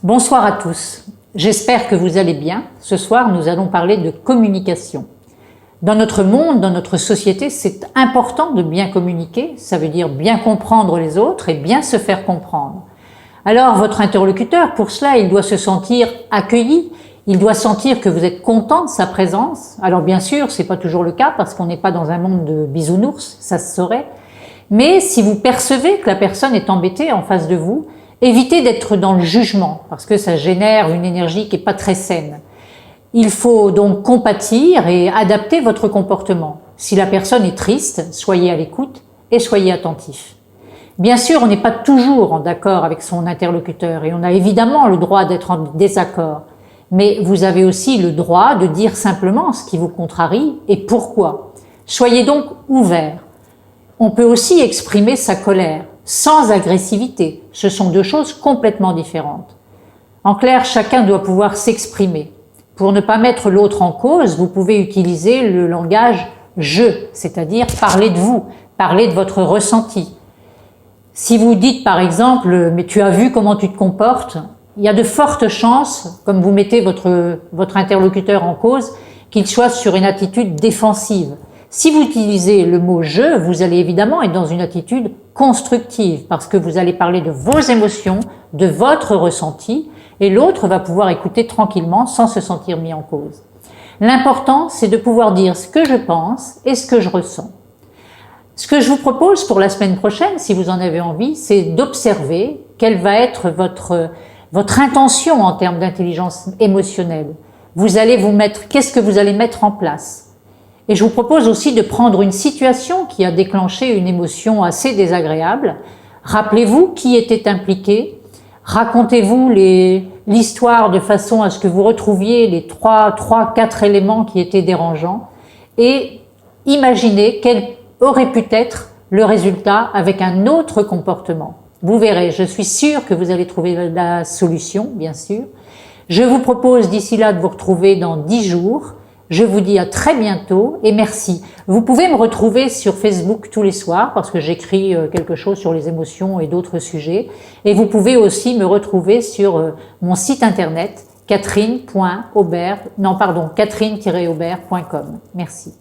Bonsoir à tous, j'espère que vous allez bien. Ce soir, nous allons parler de communication. Dans notre monde, dans notre société, c'est important de bien communiquer, ça veut dire bien comprendre les autres et bien se faire comprendre. Alors, votre interlocuteur, pour cela, il doit se sentir accueilli, il doit sentir que vous êtes content de sa présence. Alors bien sûr, c'est pas toujours le cas parce qu'on n'est pas dans un monde de bisounours, ça se saurait. Mais si vous percevez que la personne est embêtée en face de vous, évitez d'être dans le jugement parce que ça génère une énergie qui n'est pas très saine. Il faut donc compatir et adapter votre comportement. Si la personne est triste, soyez à l'écoute et soyez attentif. Bien sûr, on n'est pas toujours en accord avec son interlocuteur et on a évidemment le droit d'être en désaccord. Mais vous avez aussi le droit de dire simplement ce qui vous contrarie et pourquoi. Soyez donc ouvert. On peut aussi exprimer sa colère, sans agressivité. Ce sont deux choses complètement différentes. En clair, chacun doit pouvoir s'exprimer. Pour ne pas mettre l'autre en cause, vous pouvez utiliser le langage « je », c'est-à-dire parler de vous, parler de votre ressenti. Si vous dites par exemple « mais tu as vu comment tu te comportes », il y a de fortes chances, comme vous mettez votre interlocuteur en cause, qu'il soit sur une attitude défensive. Si vous utilisez le mot « je », vous allez évidemment être dans une attitude constructive parce que vous allez parler de vos émotions, de votre ressenti et l'autre va pouvoir écouter tranquillement sans se sentir mis en cause. L'important, c'est de pouvoir dire ce que je pense et ce que je ressens. Ce que je vous propose pour la semaine prochaine, si vous en avez envie, c'est d'observer quelle va être votre intention en termes d'intelligence émotionnelle. Vous allez vous mettre, qu'est-ce que vous allez mettre en place? Et je vous propose aussi de prendre une situation qui a déclenché une émotion assez désagréable. Rappelez-vous qui était impliqué. Racontez-vous l'histoire de façon à ce que vous retrouviez les 4 éléments qui étaient dérangeants. Et imaginez quel aurait pu être le résultat avec un autre comportement. Vous verrez, je suis sûre que vous allez trouver la solution, bien sûr. Je vous propose d'ici là de vous retrouver dans 10 jours. Je vous dis à très bientôt et merci. Vous pouvez me retrouver sur Facebook tous les soirs parce que j'écris quelque chose sur les émotions et d'autres sujets. Et vous pouvez aussi me retrouver sur mon site internet catherine-aubert.com. Merci.